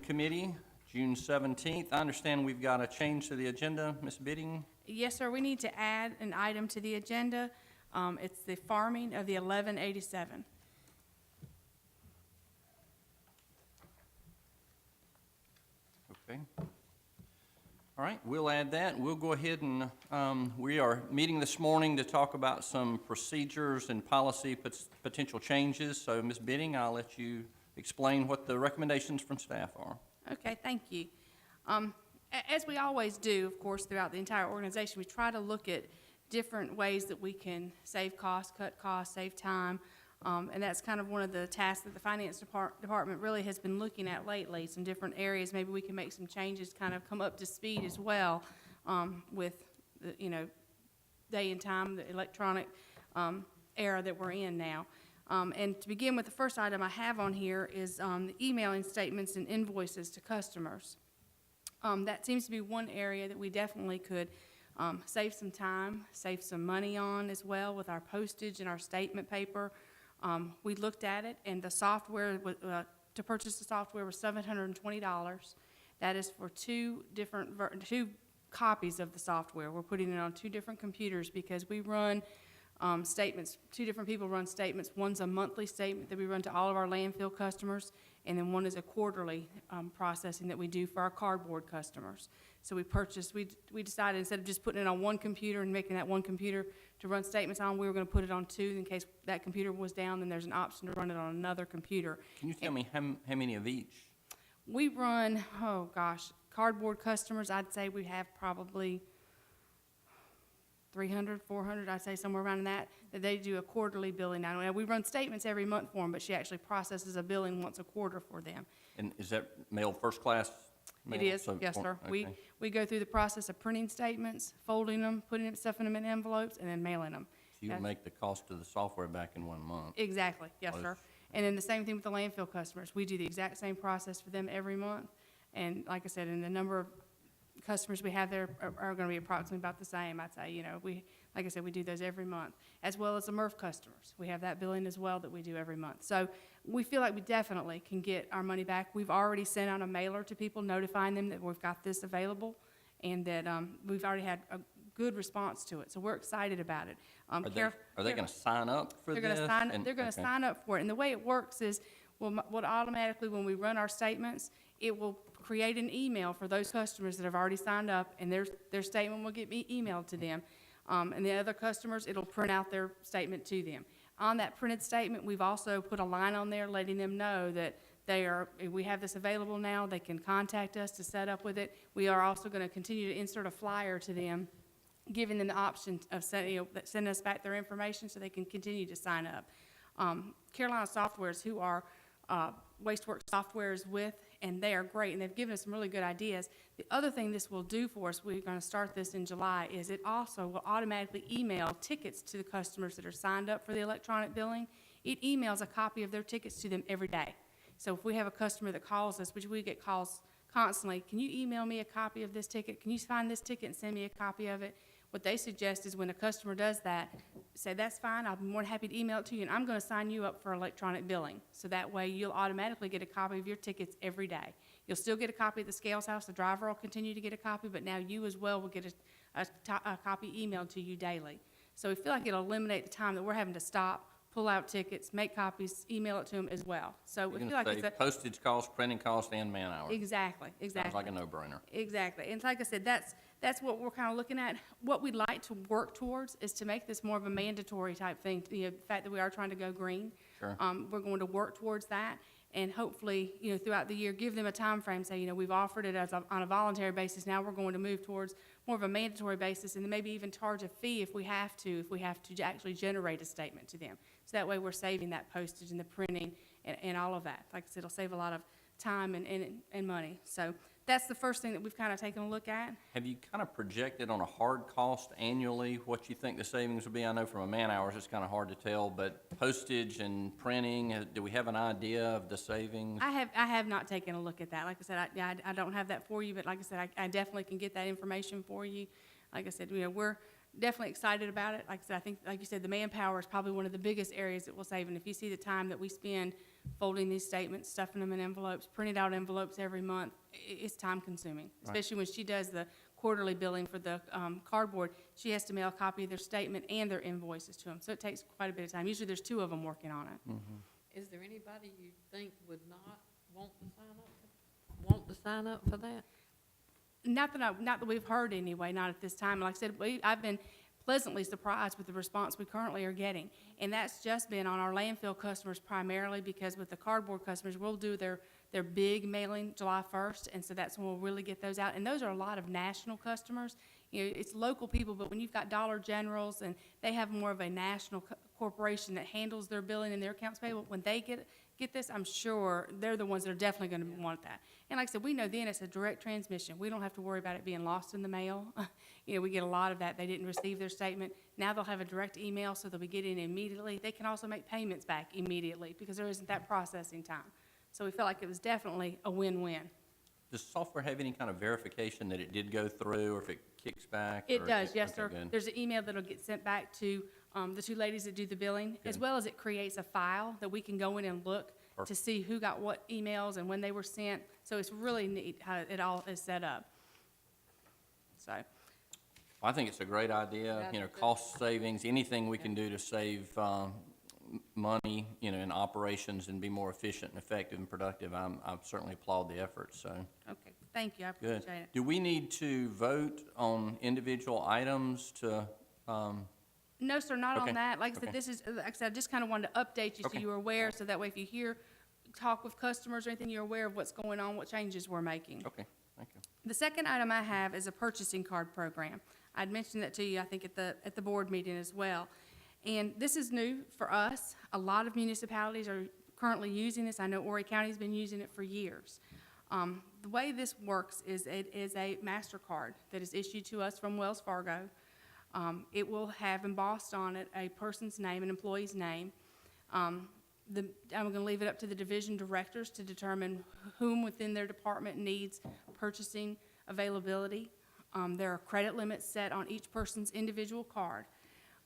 Committee, June 17th. I understand we've got a change to the agenda, Ms. Bidding. Yes, sir. We need to add an item to the agenda. It's the farming of the 1187. Okay. All right, we'll add that. We'll go ahead and we are meeting this morning to talk about some procedures and policy potential changes. So, Ms. Bidding, I'll let you explain what the recommendations from staff are. Okay, thank you. As we always do, of course, throughout the entire organization, we try to look at different ways that we can save costs, cut costs, save time, and that's kind of one of the tasks that the finance department really has been looking at lately, some different areas. Maybe we can make some changes, kind of come up to speed as well with the, day and time, the electronic era that we're in now. And to begin with, the first item I have on here is the emailing statements and invoices to customers. That seems to be one area that we definitely could save some time, save some money on as well with our postage and our statement paper. We looked at it, and the software, to purchase the software was $720. That is for two copies of the software. We're putting it on two different computers because we run statements. Two different people run statements. One's a monthly statement that we run to all of our landfill customers, and then one is a quarterly processing that we do for our cardboard customers. So we decided instead of just putting it on one computer and making that one computer to run statements on, we were going to put it on two in case that computer was down, then there's an option to run it on another computer. Can you tell me how many of each? We run, cardboard customers, I'd say we have probably 300, 400, I'd say somewhere around that they do a quarterly billing. Now, we run statements every month for them, but she actually processes a billing once a quarter for them. And is that mailed first class mail? It is, yes, sir. Okay. We go through the process of printing statements, folding them, stuffing them in envelopes, and then mailing them. So you make the cost of the software back in 1 month? Exactly, yes, sir. And then the same thing with the landfill customers. We do the exact same process for them every month. And like I said, and the number of customers we have there are going to be approximately about the same. I'd say, like I said, we do those every month, as well as the MRF customers. We have that billing as well that we do every month. So we feel like we definitely can get our money back. We've already sent out a mailer to people notifying them that we've got this available, and that we've already had a good response to it. So we're excited about it. Are they going to sign up for this? They're going to sign up for it. And the way it works is, what automatically, when we run our statements, it will create an email for those customers that have already signed up, and their statement will get emailed to them. And the other customers, it'll print out their statement to them. On that printed statement, we've also put a line on there letting them know that we have this available now. They can contact us to set up with it. We are also going to continue to insert a flyer to them, giving them the option of sending us back their information so they can continue to sign up. Carolina Softwares, who are Wasteworks Software is with, and they are great, and they've given us some really good ideas. The other thing this will do for us, we're going to start this in July, is it also will automatically email tickets to the customers that are signed up for the electronic billing. It emails a copy of their tickets to them every day. So if we have a customer that calls us, which we get calls constantly, can you email me a copy of this ticket? Can you find this ticket and send me a copy of it? What they suggest is when a customer does that, say, that's fine, I'll be more than happy to email it to you, and I'm going to sign you up for electronic billing. So that way you'll automatically get a copy of your tickets every day. You'll still get a copy at the scales house. The driver will continue to get a copy, but now you as well will get a copy emailed to you daily. So we feel like it'll eliminate the time that we're having to stop, pull out tickets, make copies, email it to them as well. So we feel like it's a postage cost, printing cost, and man hours. Exactly. Sounds like a no-brainer. Exactly. And like I said, that's what we're kind of looking at. What we'd like to work towards is to make this more of a mandatory type thing. The fact that we are trying to go green, sure. We're going to work towards that, and hopefully, throughout the year, give them a time frame. Say, we've offered it on a voluntary basis. Now we're going to move towards more of a mandatory basis, and then maybe even charge a fee if we have to actually generate a statement to them. So that way, we're saving that postage and the printing and all of that. Like I said, it'll save a lot of time and money. So that's the first thing that we've kind of taken a look at. Have you kind of projected on a hard cost annually what you think the savings will be? I know from a man hours it's kind of hard to tell, but postage and printing, do we have an idea of the savings? I have not taken a look at that. Like I said, I don't have that for you, but like I said, I definitely can get that information for you. Like I said, we're definitely excited about it. Like I said, I think, like you said, the manpower is probably one of the biggest areas that we'll save. And if you see the time that we spend folding these statements, stuffing them in envelopes, printed out envelopes every month. It's time consuming, especially when she does the quarterly billing for the cardboard. She has to mail a copy of their statement and their invoices to them, so it takes quite a bit of time. Usually there's 2 of them working on it. Is there anybody you think would not want to sign up for that? Not that we've heard anyway, not at this time. Like I said, I've been pleasantly surprised with the response we currently are getting. And that's just been on our landfill customers primarily, because with the cardboard customers, we'll do their big mailing July 1st, and so that's when we'll really get those out. And those are a lot of national customers. You know, it's local people, but when you've got Dollar Generals and they have more of a national corporation that handles their billing and their accounts payable, when they get this, I'm sure they're the ones that are definitely going to want that. And like I said, we know then it's a direct transmission. We don't have to worry about it being lost in the mail. You know, we get a lot of that. They didn't receive their statement. Now they'll have a direct email, so they'll be getting it immediately. They can also make payments back immediately because there isn't that processing time. So we felt like it was definitely a win-win. Does software have any kind of verification that it did go through, or if it kicks back? It or does, is yes, okay, sir. good. There's an email that'll get sent back to the 2 ladies that do the billing, as Good. well as it creates a file that we can go in and look to Perfect. see who got what emails and when they were sent. So it's really neat how it all is set up. So, I think it's a great idea, you know, cost savings, anything we can do to save money, you know, in operations and be more efficient and effective and productive. I certainly applaud the effort, so, okay, thank you, I good. appreciate it. Do we need to vote on individual items to, No, sir, not Okay, on that. Like I okay. said, this is, like I said, I just kind of wanted to update you so Okay. you were aware, so that way if you hear, talk with customers or anything, you're aware of what's going on, what changes we're making. okay, thank you. The second item I have is a purchasing card program. I'd mentioned that to you, I think, at the board meeting as well. And this is new for us. A lot of municipalities are currently using this. I know Horry County's been using it for years. The way this works is it is a MasterCard that is issued to us from Wells Fargo. It will have embossed on it a person's name, an employee's name. I'm going to leave it up to the division directors to determine whom within their department needs purchasing availability. There are credit limits set on each person's individual card.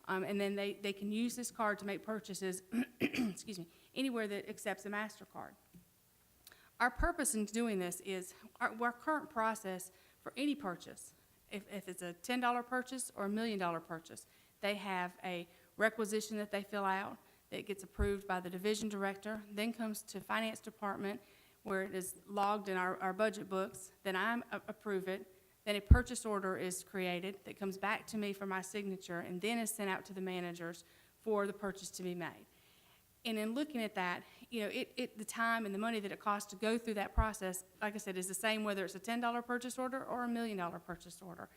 And then they can use this card to make purchases, excuse me, anywhere that accepts a MasterCard. Our purpose in doing this is our current process for any purchase, if it's a $10 purchase or a $1 million purchase, they have a requisition that they fill out that gets approved by the division director, then comes to finance department where it is logged in our budget books, then I approve it, then a purchase order is created that comes back to me for my signature and then is sent out to the managers for the purchase to be made. And in looking at that, you know, the time and the money that it costs to go through that process, like I said, is the same whether it's a $10 purchase order or a $1 million purchase order.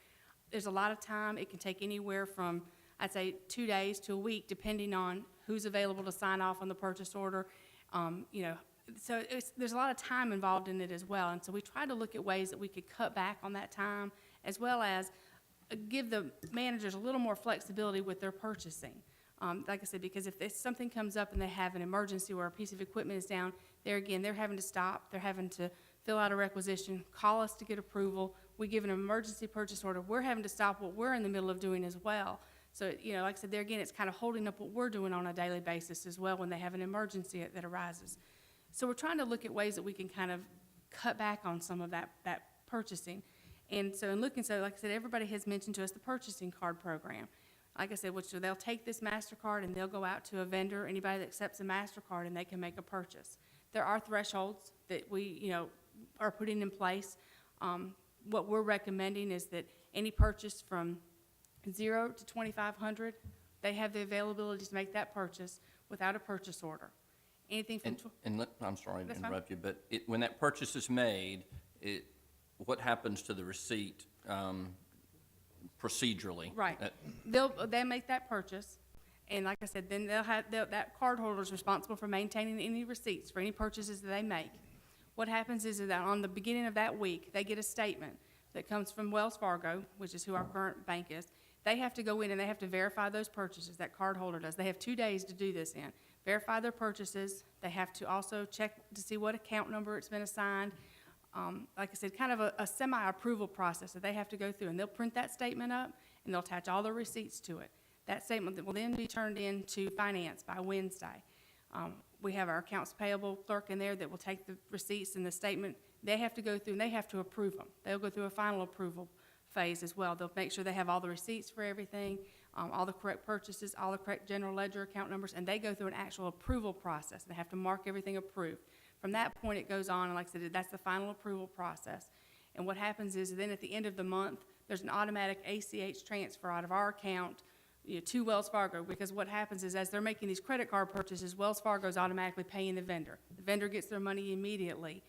There's a lot of time. It can take anywhere from, I'd say, 2 days to a week, depending on who's available to sign off on the purchase order. You know, so there's a lot of time involved in it as well. And so we try to look at ways that we could cut back on that time, as well as give the managers a little more flexibility with their purchasing. Like I said, because if something comes up and they have an emergency where a piece of equipment is down, they're having to stop. They're having to fill out a requisition, call us to get approval. We give an emergency purchase order. We're having to stop what we're in the middle of doing as well. So, you know, like I said, there again, it's kind of holding up what we're doing on a daily basis as well when they have an emergency that arises. So we're trying to look at ways that we can kind of cut back on some of that purchasing. And so in looking, so like I said, everybody has mentioned to us the purchasing card program. Like I said, which they'll take this MasterCard and they'll go out to a vendor, anybody that accepts a MasterCard, and they can make a purchase. There are thresholds that we, you know, are putting in place. What we're recommending is that any purchase from 0 to 2,500, they have the availability to make that purchase without a purchase order. Anything from I'm sorry to That's fine. interrupt you, but when that purchase is made, what happens to the receipt procedurally? Right. They'll make that purchase, and like I said, then that cardholder is responsible for maintaining any receipts for any purchases that they make. What happens is that on the beginning of that week, they get a statement that comes from Wells Fargo, which is who our current bank is. They have to go in and they have to verify those purchases, that cardholder does. They have 2 days to do this in. Verify their purchases. They have to also check to see what account number it's been assigned. Like I said, kind of a semi-approval process that they have to go through. And they'll print that statement up, and they'll attach all the receipts to it. That statement will then be turned in to finance by Wednesday. We have our accounts payable clerk in there that will take the receipts and the statement. They have to go through and they have to approve them. They'll go through a final approval phase as well. They'll make sure they have all the receipts for everything, all the correct purchases, all the correct general ledger account numbers, and they go through an actual approval process. They have to mark everything approved. From that point, it goes on, and like I said, that's the final approval process. And what happens is then at the end of the month, there's an automatic ACH transfer out of our account, to Wells Fargo, because what happens is as they're making these credit card purchases, Wells Fargo is automatically paying the vendor. The vendor gets their money immediately,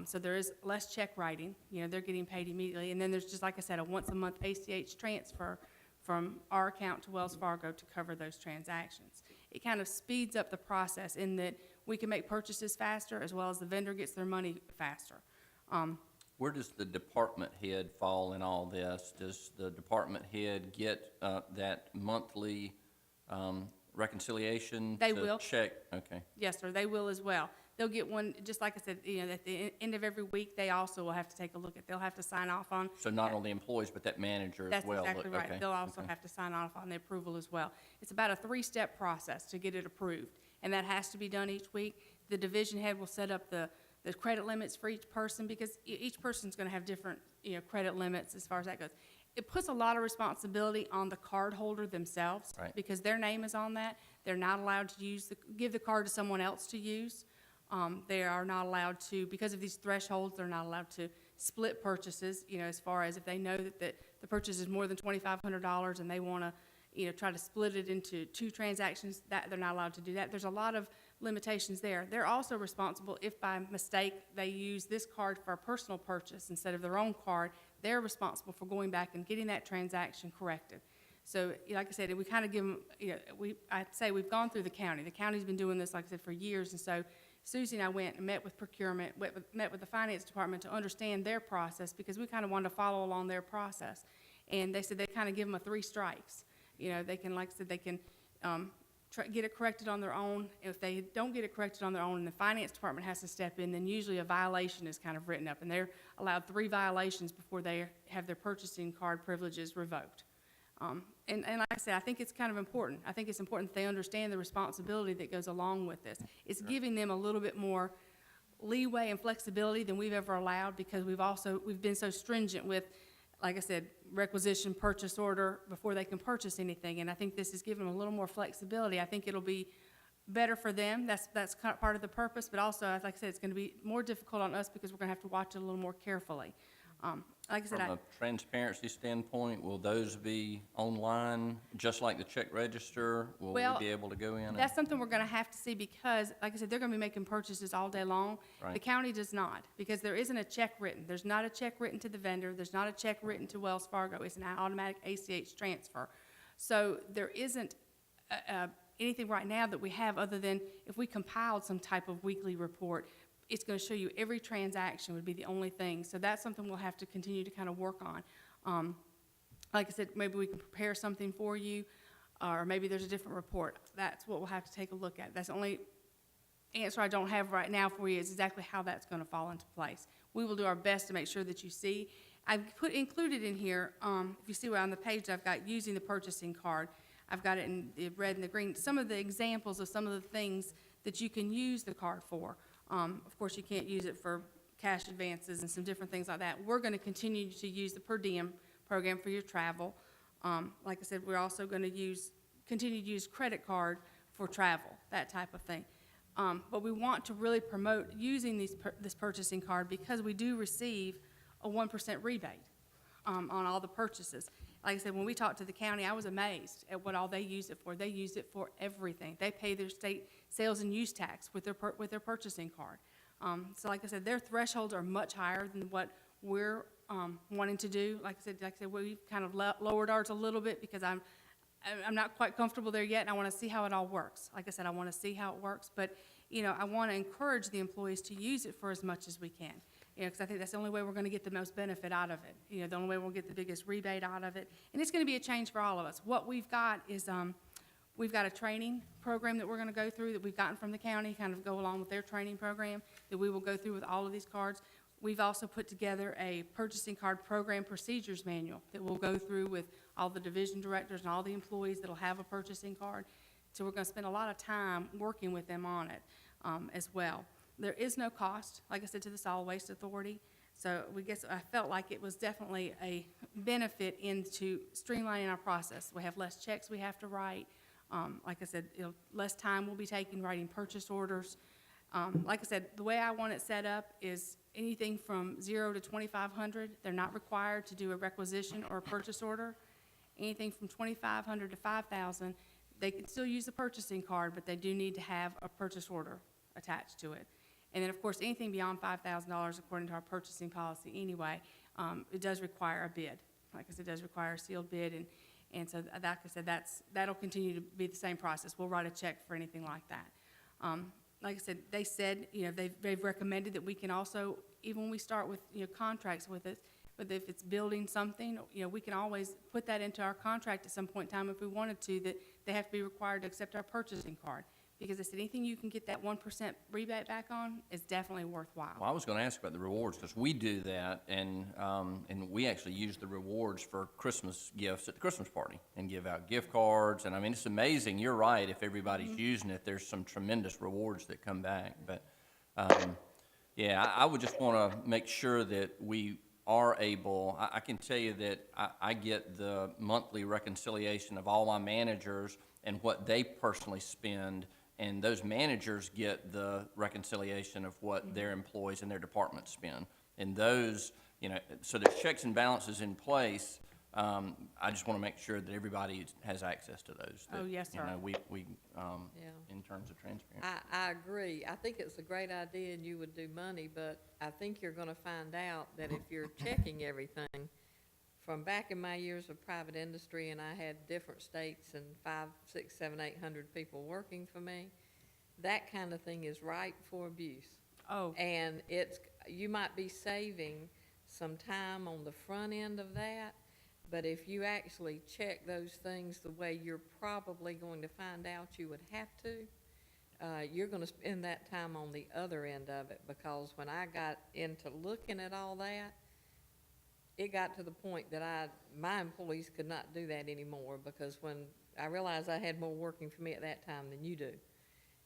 so there is less check writing. They're getting paid immediately. And then there's just, like I said, a once-a-month ACH transfer from our account to Wells Fargo to cover those transactions. It kind of speeds up the process in that we can make purchases faster as well as the vendor gets their money faster. Where does the department head fall in all this? Does the department head get that monthly reconciliation? They will. Check, okay. Yes, sir, they will as well. They'll get one, just like I said, at the end of every week, they also will have to take a look at, they'll have to sign off on. So not only employees, but that manager as That's well? exactly right. Okay, They'll also okay. have to sign off on the approval as well. It's about a 3-step process to get it approved, and that has to be done each week. The division head will set up the credit limits for each person, because each person's gonna have different, credit limits as far as that goes. It puts a lot of responsibility on the card holder themselves. Right. Because their name is on that. They're not allowed to give the card to someone else to use. They are not allowed to, because of these thresholds, they're not allowed to split purchases, as far as if they know that the purchase is more than $2,500 and they wanna, try to split it into 2 transactions, that they're not allowed to do that. There's a lot of limitations there. They're also responsible if by mistake they use this card for a personal purchase instead of their own card. They're responsible for going back and getting that transaction corrected. So, like I said, we kind of give them, I'd say we've gone through the county. The county's been doing this, like I said, for years. And so Susie and I went and met with procurement, met with the finance department to understand their process, because we kind of wanted to follow along their process. And they said they kind of give them a 3 strikes. They can, like I said, they can get it corrected on their own. If they don't get it corrected on their own and the finance department has to step in, then usually a violation is kind of written up, and they're allowed 3 violations before they have their purchasing card privileges revoked. And like I said, I think it's kind of important. I think it's important that they understand the responsibility that goes along with this. It's giving them a little bit more leeway and flexibility than we've ever allowed, because we've been so stringent with, like I said, requisition, purchase order before they can purchase anything. And I think this is giving them a little more flexibility. I think it'll be better for them. That's kind of part of the purpose, but also, like I said, it's going to be more difficult on us because we're going to have to watch it a little more carefully. Like I said, From a transparency standpoint, will those be online, just like the check register? Will we Well, be able to go in? and- that's something we're going to have to see, because, like I said, they're going to be making purchases all day long. Right. The county does not, because there isn't a check written. There's not a check written to the vendor. There's not a check written to Wells Fargo. It's an automatic ACH transfer. So there isn't anything right now that we have other than if we compiled some type of weekly report. It's going to show you every transaction would be the only thing. So that's something we'll have to continue to kind of work on. Like I said, maybe we can prepare something for you, or maybe there's a different report. That's what we'll have to take a look at. That's the only answer I don't have right now for you, is exactly how that's going to fall into place. We will do our best to make sure that you see. I've included in here, if you see on the page, I've got using the purchasing card. I've got it in the red and the green. Some of the examples of some of the things that you can use the card for. Of course, you can't use it for cash advances and some different things like that. We're going to continue to use the per diem program for your travel. Like I said, we're also going to continue to use credit card for travel, that type of thing. But we want to really promote using this purchasing card, because we do receive a 1% rebate on all the purchases. Like I said, when we talked to the county, I was amazed at what all they use it for. They use it for everything. They pay their state sales and use tax with their purchasing card. So like I said, their thresholds are much higher than what we're wanting to do. Like I said, we've kind of lowered ours a little bit, because I'm not quite comfortable there yet, and I want to see how it all works. Like I said, I want to see how it works, but I want to encourage the employees to use it for as much as we can. Because I think that's the only way we're going to get the most benefit out of it. The only way we'll get the biggest rebate out of it. And it's going to be a change for all of us. What we've got is, we've got a training program that we're going to go through that we've gotten from the county, kind of go along with their training program, that we will go through with all of these cards. We've also put together a purchasing card program procedures manual that we'll go through with all the division directors and all the employees that'll have a purchasing card. So we're going to spend a lot of time working with them on it. as well. There is no cost, like I said, to the Solid Waste Authority. So I felt like it was definitely a benefit into streamlining our process. We have less checks we have to write. Like I said, less time will be taken writing purchase orders. Like I said, the way I want it set up is anything from 0 to 2,500, they're not required to do a requisition or a purchase order. Anything from 2,500 to 5,000, they can still use the purchasing card, but they do need to have a purchase order attached to it. And then, of course, anything beyond $5,000, according to our purchasing policy anyway, it does require a bid. Like I said, it does require a sealed bid, and so, like I said, that'll continue to be the same process. We'll write a check for anything like that. Like I said, they said, they've recommended that we can also, even when we start with, contracts with it, but if it's building something, we can always put that into our contract at some point in time if we wanted to, that they have to be required to accept our purchasing card. Because I said, anything you can get that 1% rebate back on is definitely worthwhile. Well, I was going to ask about the rewards, because we do that, and we actually use the rewards for Christmas gifts at the Christmas party and give out gift cards. And I mean, it's amazing. You're right. If everybody's using it, there's some tremendous rewards that come back. But yeah, I would just want to make sure that we are able. I can tell you that I get the monthly reconciliation of all my managers and what they personally spend. And those managers get the reconciliation of what their employees and their departments spend. And those, so there's checks and balances in place. I just want to make sure that everybody has access to those. Oh, yes, sir. We Yeah. in terms of transparency. I agree. I think it's a great idea and you would do money, but I think you're gonna find out that if you're checking everything, from back in my years of private industry, and I had different states and 5, 6, 7, 800 people working for me, that kind of thing is ripe for abuse. Oh, And you might be saving some time on the front end of that, but if you actually check those things the way you're probably going to find out you would have to, you're gonna spend that time on the other end of it, because when I got into looking at all that, it got to the point that my employees could not do that anymore, because when I realized I had more working for me at that time than you do.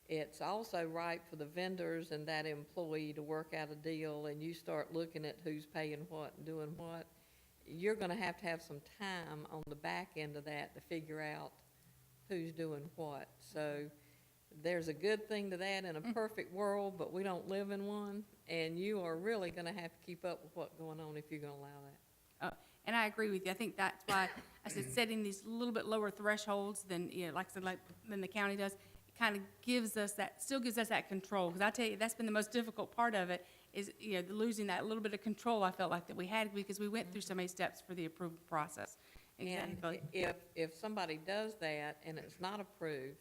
It's also right for the vendors and that employee to work out a deal, and you start looking at who's paying what and doing what. You're gonna have some time on the back end of that to figure out who's doing what. So there's a good thing to that in a perfect world, but we don't live in one, and you are really gonna have to keep up with what's going on if you're gonna allow that. and I agree with you. I think that's why I said setting these little bit lower thresholds than, like I said, than the county does, it kind of still gives us that control. Because I tell you, that's been the most difficult part of it, is, losing that little bit of control I felt like that we had, because we went through so many steps for the approval process. Exactly. And if somebody does that and it's not approved,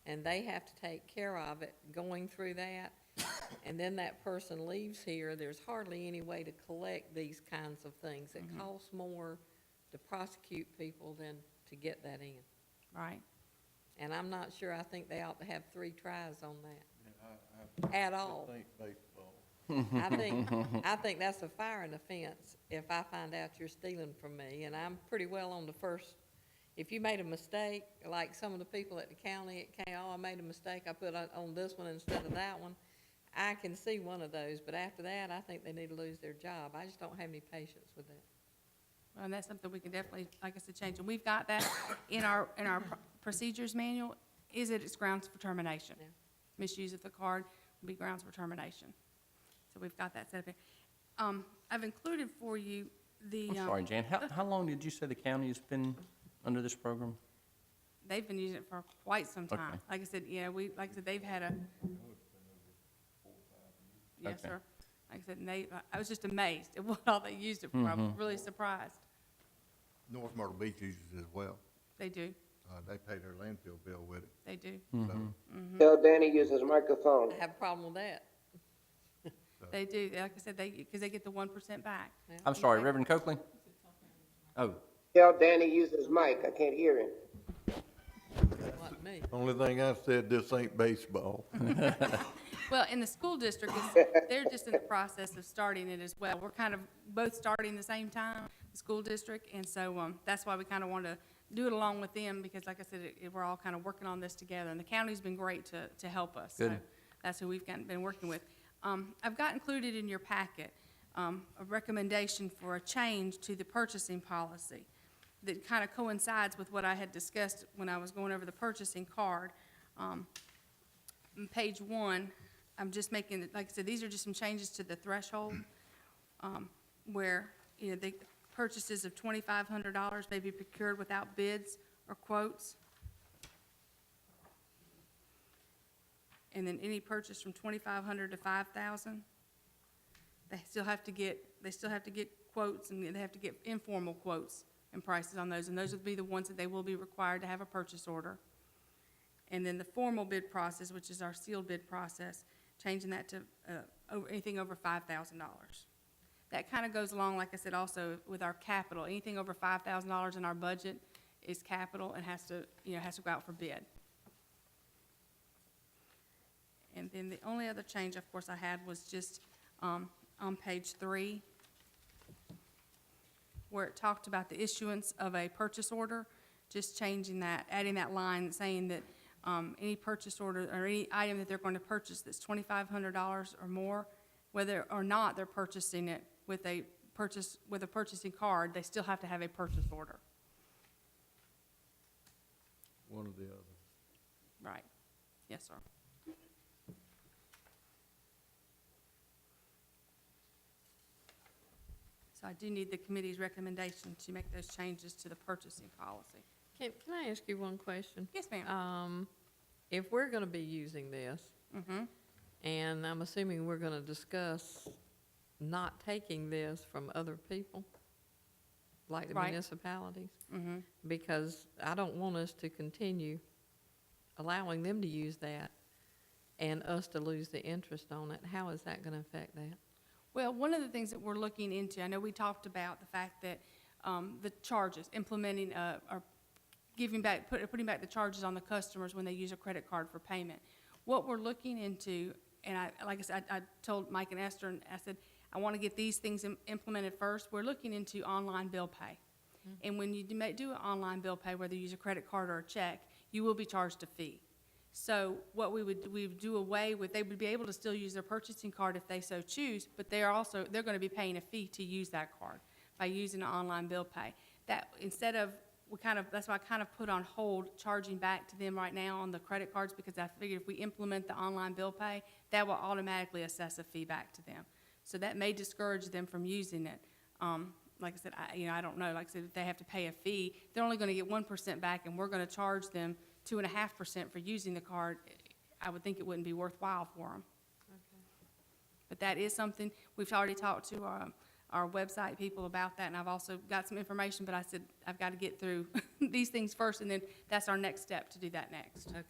and they have to take care of it going through that, and then that person leaves here, there's hardly any way to collect these kinds of things. It costs more to prosecute people than to get that in. Right. And I'm not sure, I think they ought to have 3 tries on that. At all. I think that's a firing offense if I find out you're stealing from me, and I'm pretty well on the first. If you made a mistake, like some of the people at the county, I made a mistake, I put it on this one instead of that one, I can see one of those, but after that, I think they need to lose their job. I just don't have any patience with that. Well, and that's something we can definitely, like I said, change. And we've got that in our procedures manual. It's grounds for termination. Yeah. Misuse of the card will be grounds for termination. So we've got that set up here. I've included for you the. I'm sorry, Jan, how long did you say the county has been under this program? They've been using it for quite some time. Okay. Like I said, they've had a. Yes, Okay. sir. Like I said, and I was just amazed at what all they used it for. I was really surprised. North Myrtle Beach uses it as well. They do. They pay their landfill bill with it. They do. Tell Danny use his microphone. I have a problem with that. They do. Like I said, because they get the 1% back. I'm sorry, Reverend Coakley? Oh, Tell Danny use his mic. I can't hear him. Like me. Only thing I said, this ain't baseball. Well, in the school district, they're just in the process of starting it as well. We're kind of both starting the same time, the school district, and so that's why we kind of want to do it along with them, because like I said, we're all kind of working on this together, and the county's been great to help us. Good. So That's who we've been working with. I've got included in your packet a recommendation for a change to the purchasing policy that kind of coincides with what I had discussed when I was going over the purchasing card. On page 1, I'm just making, like I said, these are just some changes to the threshold, where, the purchases of $2,500 may be procured without bids or quotes. And then any purchase from $2,500 to $5,000, they still have to get quotes, and they have to get informal quotes and prices on those, and those would be the ones that they will be required to have a purchase order. And then the formal bid process, which is our sealed bid process, changing that to anything over $5,000. That kind of goes along, like I said, also with our capital. Anything over $5,000 in our budget is capital and has to go out for bid. And then the only other change, of course, I had was just on page 3, where it talked about the issuance of a purchase order, just changing that, adding that line saying that any purchase order or any item that they're going to purchase that's $2,500 or more, whether or not they're purchasing it with a purchasing card, they still have to have a purchase order. One or the other. Right. Yes, sir. So I do need the committee's recommendation to make those changes to the purchasing policy. Can I ask you one question? Yes, ma'am. If we're gonna be using this, Mm-hmm. and I'm assuming we're gonna discuss not taking this from other people, like the Right. municipalities, Mm-hmm. because I don't want us to continue allowing them to use that and us to lose the interest on it. How is that gonna affect that? Well, one of the things that we're looking into, I know we talked about the fact that the charges, implementing or putting back the charges on the customers when they use a credit card for payment. What we're looking into, and like I said, I told Mike and Esther, and I said, I want to get these things implemented first. We're looking into online bill pay. And when you do an online bill pay, whether you use a credit card or a check, you will be charged a fee. So what we would do away with, they would be able to still use their purchasing card if they so choose, but they're going to be paying a fee to use that card by using an online bill pay. That instead of, that's why I kind of put on hold charging back to them right now on the credit cards, because I figured if we implement the online bill pay, that will automatically assess a fee back to them. So that may discourage them from using it. Like I said, I don't know. Like I said, if they have to pay a fee, they're only going to get 1% back, and we're going to charge them 2.5% for using the card. I would think it wouldn't be worthwhile for them. Okay. But that is something, we've already talked to our website people about that, and I've also got some information, but I said, I've got to get through these things first, and then that's our next step to do that next. Okay.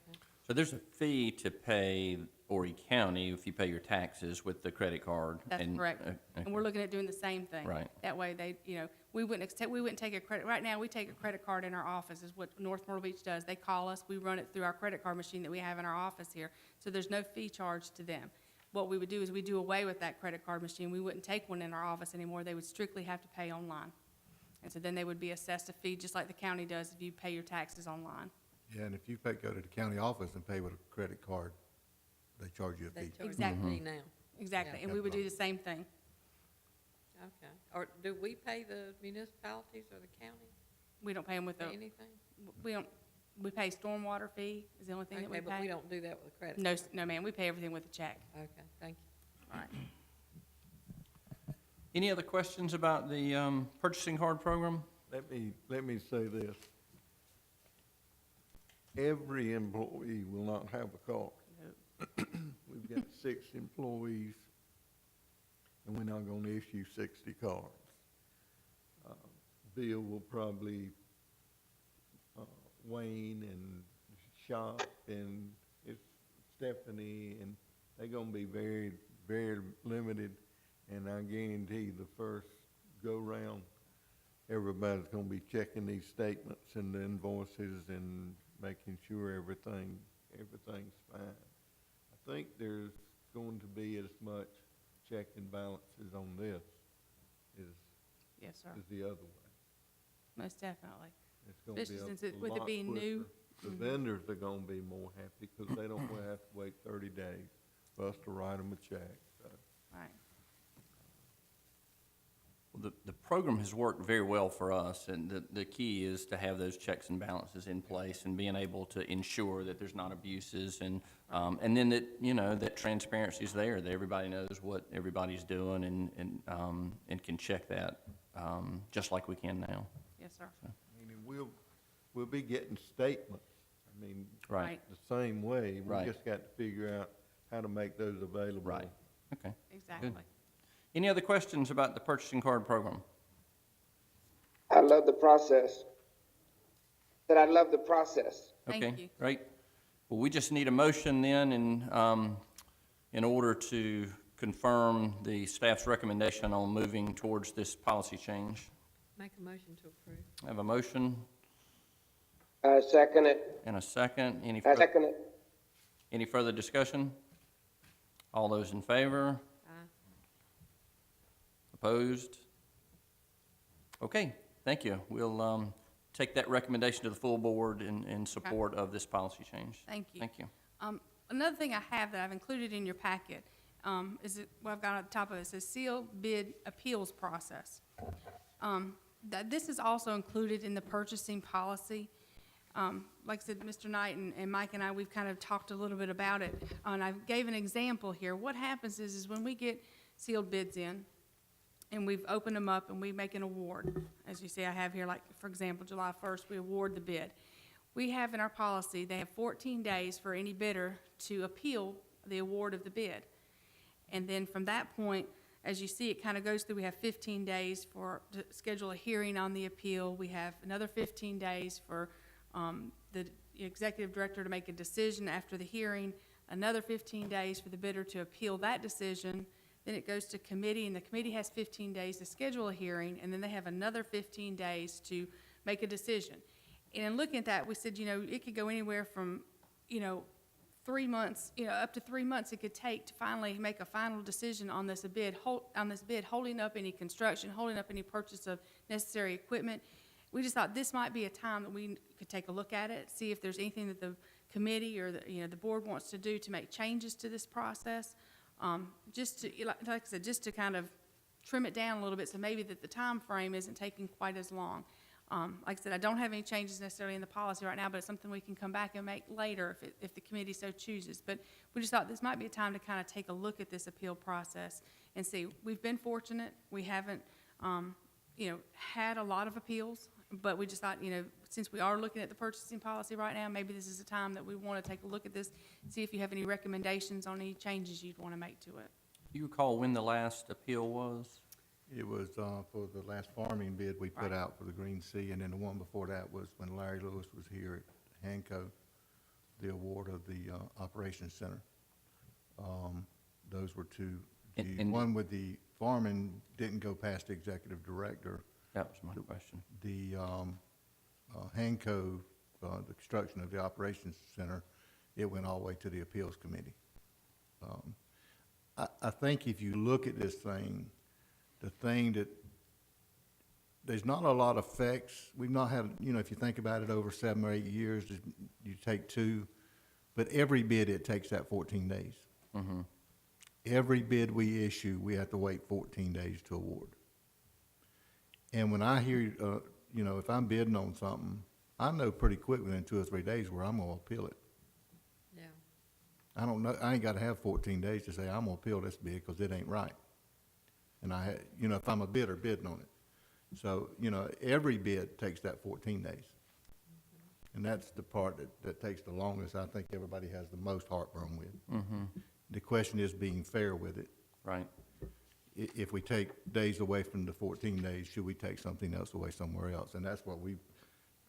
So there's a fee to pay Horry County if you pay your taxes with the credit card. That's correct. Okay. And we're looking at doing the same thing. Right. That way they, we wouldn't take a credit, right now, we take a credit card in our office, is what North Myrtle Beach does. They call us, we run it through our credit card machine that we have in our office here, so there's no fee charged to them. What we would do is we do away with that credit card machine. We wouldn't take one in our office anymore. They would strictly have to pay online. And so then they would be assessed a fee, just like the county does if you pay your taxes online. Yeah, and if you go to the county office and pay with a credit card, they charge you a They fee. charge Exactly. me now. Exactly, Yeah. and we would do the same thing. Okay. Or do we pay the municipalities or the county We don't pay them with for the, anything? we pay stormwater fee is the only thing that we Okay, but we pay. don't do that with a credit No, card. no, ma'am, we pay everything with a check. Okay, thank you. All right. Any other questions about the purchasing card program? Let me say this. Every employee will not have a card. We've got 6 employees, and we're not gonna issue 60 cards. Bill will probably, Wayne and Shop and it's Stephanie, and they're gonna be very, very limited. And I guarantee the first go-round, everybody's gonna be checking these statements and the invoices and making sure everything's fine. I think there's going to be as much check and balances on this Yes, sir, as the other way. most definitely. It's gonna be Especially since a with it lot being new. quicker. The vendors are gonna be more happy because they don't have to wait 30 days for us to write them a check, so. Right. Well, the program has worked very well for us, and the key is to have those checks and balances in place and being able to ensure that there's not abuses and then that, you know, that transparency is there, that everybody knows what everybody's doing and can check that, just like we can now. Yes, sir. I mean, and we'll be getting statements, I mean, Right. the same way. We Right. just got to figure out how to make those available. Right. Okay. Exactly. Any other questions about the purchasing card program? I love the process. Said I love the process. Thank Okay, you. great. Well, we just need a motion then in order to confirm the staff's recommendation on moving towards this policy change. Make a motion to approve. I have a motion I second it. and a second. I second it. Any further discussion? All those in favor? Aye. Opposed? Okay, thank you. We'll take that recommendation to the full board in support of this policy change. Thank you. Thank you. Another thing I have that I've included in your packet, is it, what I've got at the top of it, it says sealed bid appeals process. This is also included in the purchasing policy. Like I said, Mr. Knight and Mike and I, we've kind of talked a little bit about it, and I gave an example here. What happens is when we get sealed bids in, and we've opened them up and we make an award, as you see I have here, like, for example, July 1st, we award the bid. We have in our policy, they have 14 days for any bidder to appeal the award of the bid. And then from that point, as you see, it kind of goes through, we have 15 days to schedule a hearing on the appeal. We have another 15 days for the executive director to make a decision after the hearing, another 15 days for the bidder to appeal that decision. Then it goes to committee, and the committee has 15 days to schedule a hearing, and then they have another 15 days to make a decision. And in looking at that, we said, you know, it could go anywhere from, 3 months, up to 3 months it could take to finally make a final decision on this bid, holding up any construction, holding up any purchase of necessary equipment. We just thought this might be a time that we could take a look at it, see if there's anything that the committee or the board wants to do to make changes to this process. Just to, like I said, just to kind of trim it down a little bit, so maybe that the time frame isn't taking quite as long. Like I said, I don't have any changes necessarily in the policy right now, but it's something we can come back and make later if the committee so chooses. But we just thought this might be a time to kind of take a look at this appeal process and see. We've been fortunate. We haven't, had a lot of appeals, but we just thought, since we are looking at the purchasing policy right now, maybe this is a time that we want to take a look at this, see if you have any recommendations on any changes you'd want to make to it. Do you recall when the last appeal was? It was for the last farming bid we put Right. out for the Green Sea, and then the one before that was when Larry Lewis was here at Hanco, the award of the Operations Center. Those were two. The And- one with the farming didn't go past the executive director. That was my question. The Hanco, the construction of the Operations Center, it went all the way to the Appeals Committee. I think if you look at this thing, the thing that, there's not a lot of effects. We've not had, if you think about it over 7 or 8 years, you take 2, but every bid, it takes that 14 days. Mm-hmm. Every bid we issue, we have to wait 14 days to award. And when I hear, if I'm bidding on something, I know pretty quick within 2 or 3 days where I'm gonna appeal it. Yeah. I don't know, I ain't gotta have 14 days to say, I'm gonna appeal this bid because it ain't right. And if I'm a bidder bidding on it. So, every bid takes that 14 days. And that's the part that takes the longest, I think everybody has the most heartburn with. Mm-hmm. The question is being fair with it. Right. If we take days away from the 14 days, should we take something else away somewhere else? And that's what we've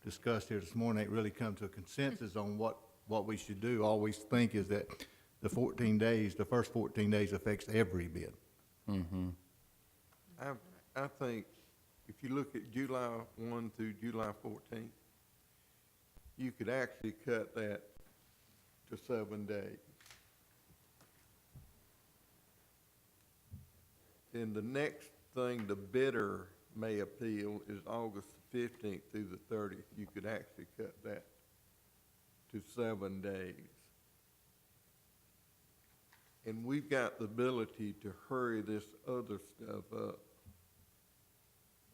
discussed here this morning. Ain't really come to a consensus on what we should do. All we think is that the first 14 days affects every bid. Mm-hmm. I think if you look at July 1 through July 14th, you could actually cut that to 7 days. Then the next thing the bidder may appeal is August 15th through the 30th. You could actually cut that to 7 days. And you've got the ability to hurry this other stuff up.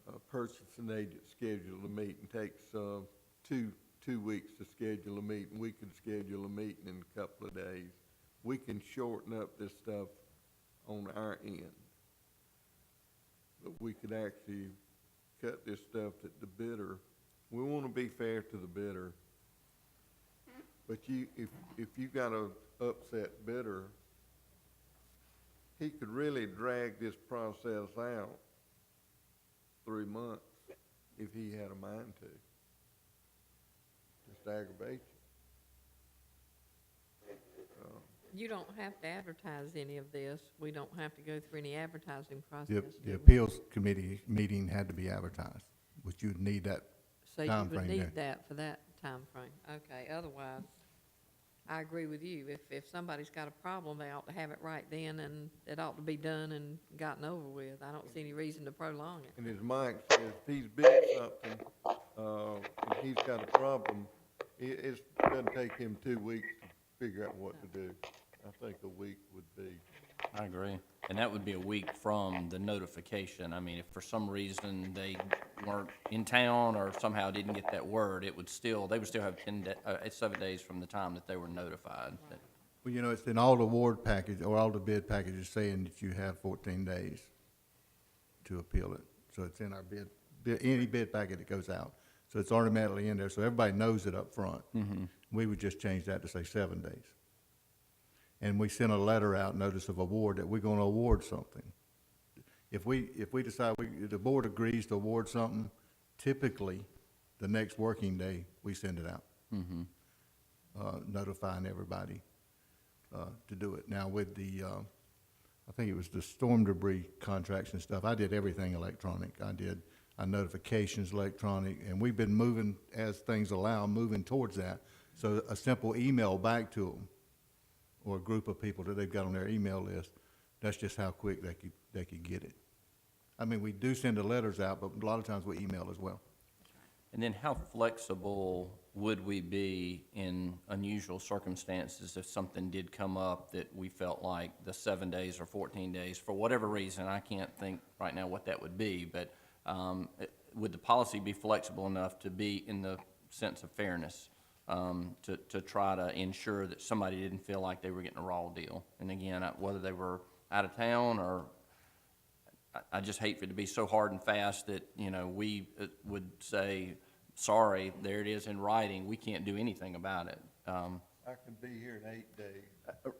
A purchasing agent schedule a meeting takes, two weeks to schedule a meeting. We can schedule a meeting in a couple of days. We can shorten up this stuff on our end. But we could actually cut this stuff that the bidder, we wanna be fair to the bidder. But if you got a upset bidder, he could really drag this process out 3 months if he had a mind to. Just aggravate you. You don't have to advertise any of this. We don't have to go through any advertising process. The do we? appeals committee meeting had to be advertised, which you'd need that So you time would frame need there. that for that time frame. Okay, otherwise, I agree with you. If somebody's got a problem, they ought to have it right then, and it ought to be done and gotten over with. I don't see any reason to prolong it. And as Mike says, if he's bid something, and he's got a problem, it doesn't take him 2 weeks to figure out what to do. I think a week would be. I agree. And that would be a week from the notification. I mean, if for some reason they weren't in town or somehow didn't get that word, they would still have 7 days from the time that they were notified. Well, you know, it's in all the award package, or all the bid packages saying that you have 14 days to appeal it. So it's in our any bid packet that goes out. So it's automatically in there, so everybody knows it up front. We would just change that to say 7 days. And we send a letter out, notice of award, that we're gonna award something. If we decide, the board agrees to award something, typically, the next working day, we send it out. Notifying everybody, to do it. Now with the, I think it was the storm debris contracts and stuff, I did everything electronic. I did our notifications electronic, and we've been moving, as things allow, moving towards that. So a simple email back to them, or a group of people that they've got on their email list, that's just how quick they could get it. I mean, we do send the letters out, but a lot of times we email as well. And then how flexible would we be in unusual circumstances if something did come up that we felt like the 7 days or 14 days, for whatever reason, I can't think right now what that would be, but would the policy be flexible enough to be in the sense of fairness, to try to ensure that somebody didn't feel like they were getting a raw deal? And again, whether they were out of town or, I just hate for it to be so hard and fast that, you know, we would say, sorry, there it is in writing, we can't do anything about it. I can be here in 8 days.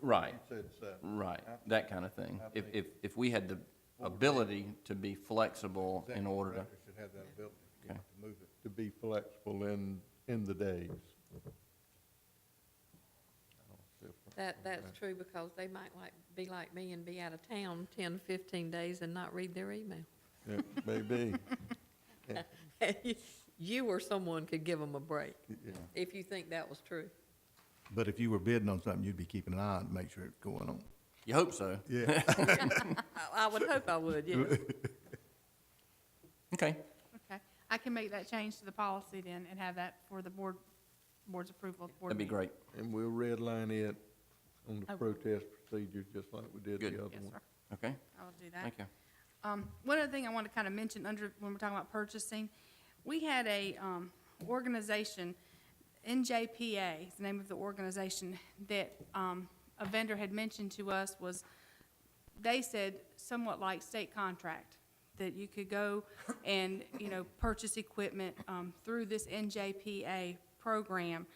Right, He said 7. right, that kind of thing. If we had the ability to be flexible in order to, Executive director should have that ability, Okay. to move it. To be flexible in the days. That's true, because they might be like me and be out of town 10, 15 days and not read their email. Yeah, maybe. You or someone could give them a break, Yeah. if you think that was true. But if you were bidding on something, you'd be keeping an eye on it to make sure it's going on. you hope so. Yeah. I would hope I would, yes. Okay, Okay, I can make that change to the policy then and have that for the board's approval. at the board that'd be meeting. great. And we'll redline it on the Okay. protest procedure, just like we did Good. the other Yes, one. sir. Okay, I will do that. thank you. One other thing I want to kind of mention when we're talking about purchasing, we had a, organization, NJPA is the name of the organization, that, a vendor had mentioned to us was, they said somewhat like state contract, that you could go and, you know, purchase equipment, through this NJPA program,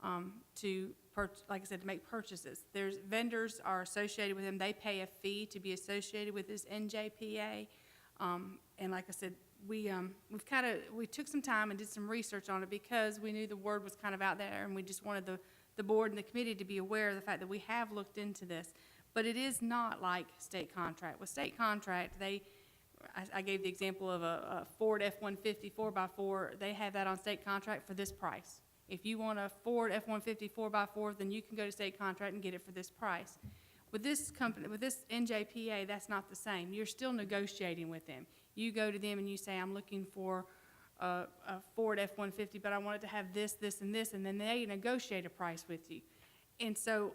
like I said, to make purchases. Vendors are associated with them. They pay a fee to be associated with this NJPA. And like I said, we took some time and did some research on it because we knew the word was kind of out there, and we just wanted the board and the committee to be aware of the fact that we have looked into this. But it is not like state contract. With state contract, I gave the example of a Ford F-150 4x4. They have that on state contract for this price. If you want a Ford F-150 4x4, then you can go to state contract and get it for this price. With this company, with this NJPA, that's not the same. You're still negotiating with them. You go to them and you say, I'm looking for a Ford F-150, but I want it to have this, this, and this, and then they negotiate a price with you. And so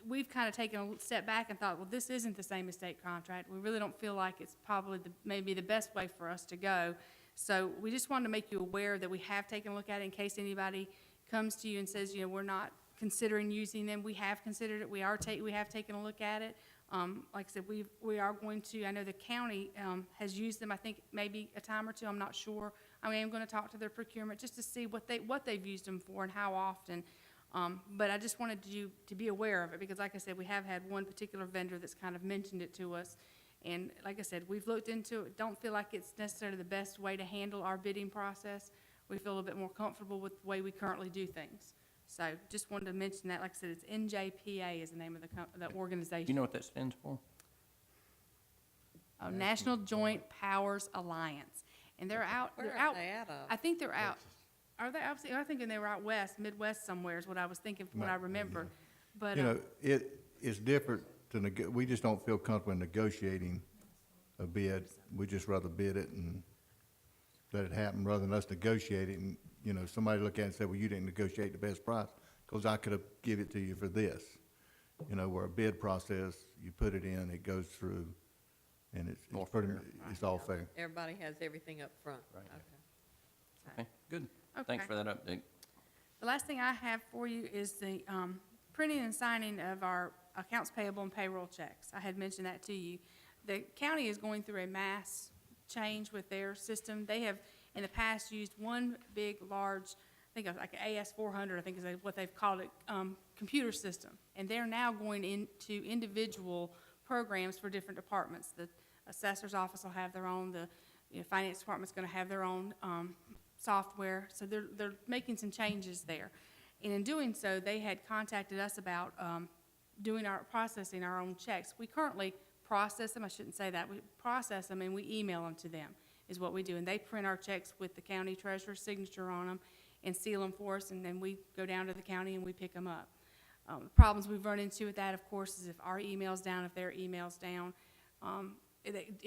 we've kind of taken a step back and thought, well, this isn't the same as state contract. We really don't feel like it's probably maybe the best way for us to go. So we just wanted to make you aware that we have taken a look at it in case anybody comes to you and says, we're not considering using them. We have considered it. We have taken a look at it. Like I said, we are going to, I know the county, has used them, I think maybe a time or two, I'm not sure. I am going to talk to their procurement just to see what they've used them for and how often. But I just wanted you to be aware of it, because like I said, we have had one particular vendor that's kind of mentioned it to us. And like I said, we've looked into it, don't feel like it's necessarily the best way to handle our bidding process. We feel a bit more comfortable with the way we currently do things. So just wanted to mention that. Like I said, it's NJPA is the name of the organization. Do you know what that stands for? National Joint Powers Alliance. And they're out. Where They're are out. they out of? I think they're out. Are they out? I think they were out west, Midwest somewhere is what I was thinking from what I remember. But, It is different we just don't feel comfortable in negotiating a bid. We just rather bid it and let it happen rather than us negotiate it. And, somebody look at it and say, well, you didn't negotiate the best price, because I could have give it to you for this. Where a bid process, you put it in, it goes through, and it's More pretty, fair. it's all fair. Everybody has everything up front. Right. Okay. Okay, good. Thanks Okay. for that update. the last thing I have for you is the printing and signing of our accounts payable and payroll checks. I had mentioned that to you. The county is going through a mass change with their system. They have, in the past, used one big, large, I think of like AS400, I think is what they've called it, computer system. And they're now going into individual programs for different departments. The assessor's office will have their own, the finance department's going to have their own software. So they're making some changes there. And in doing so, they had contacted us about processing our own checks. We currently process them. I shouldn't say that. We process them and we email them to them is what we do. And they print our checks with the county treasurer's signature on them and seal them for us, and then we go down to the county and we pick them up. The problems we've run into with that, of course, is if our email's down, if their email's down,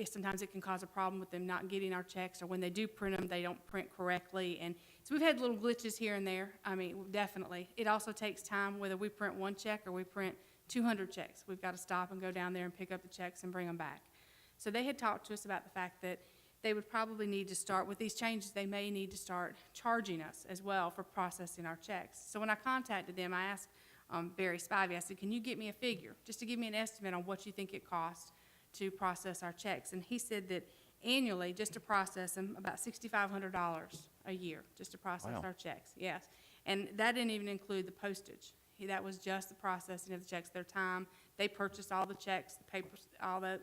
sometimes it can cause a problem with them not getting our checks, or when they do print them, they don't print correctly. And so we've had little glitches here and there. I mean, definitely. It also takes time, whether we print one check or we print 200 checks. We've got to stop and go down there and pick up the checks and bring them back. So they had talked to us about the fact that they would probably need to start, with these changes, they may need to start charging us as well for processing our checks. So when I contacted them, I asked Barry Spivey, I said, can you get me a figure, just to give me an estimate on what you think it costs to process our checks? And he said that annually, just to process them, about $6,500 a year, just to process Wow. our checks, yes. And that didn't even include the postage. That was just the processing of the checks, their time. They purchased all the checks, the papers, all the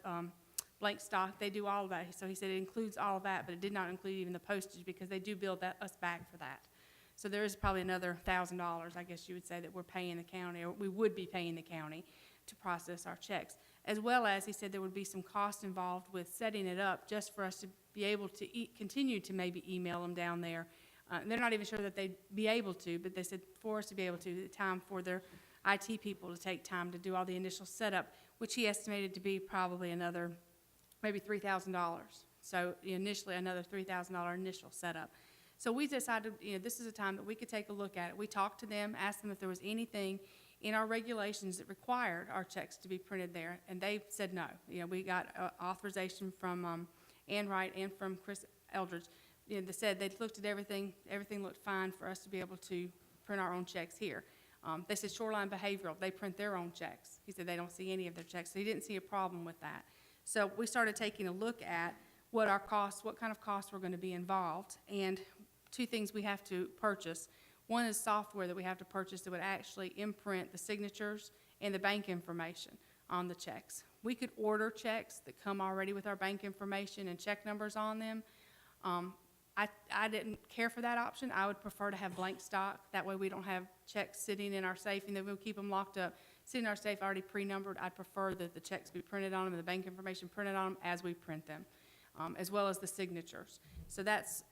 blank stock, they do all of that. So he said it includes all of that, but it did not include even the postage, because they do bill us back for that. So there is probably another $1,000, I guess you would say, that we're paying the county, or we would be paying the county to process our checks. As well as, he said, there would be some cost involved with setting it up just for us to be able to continue to maybe email them down there. They're not even sure that they'd be able to, but they said for us to be able to, the time for their IT people to take time to do all the initial setup, which he estimated to be probably another maybe $3,000. So initially another $3,000 initial setup. So we decided, this is a time that we could take a look at it. We talked to them, asked them if there was anything in our regulations that required our checks to be printed there, and they said no. We got authorization from Ann Wright and from Chris Eldridge. They said they'd looked at everything looked fine for us to be able to print our own checks here. They said Shoreline Behavioral, they print their own checks. He said they don't see any of their checks, so he didn't see a problem with that. So we started taking a look at what kind of costs were going to be involved, and two things we have to purchase. One is software that we have to purchase that would actually imprint the signatures and the bank information on the checks. We could order checks that come already with our bank information and check numbers on them. I didn't care for that option. I would prefer to have blank stock. That way we don't have checks sitting in our safe, and then we'll keep them locked up, sitting in our safe already pre-numbered. I'd prefer that the checks be printed on them and the bank information printed on them as we print them, as well as the signatures. So that's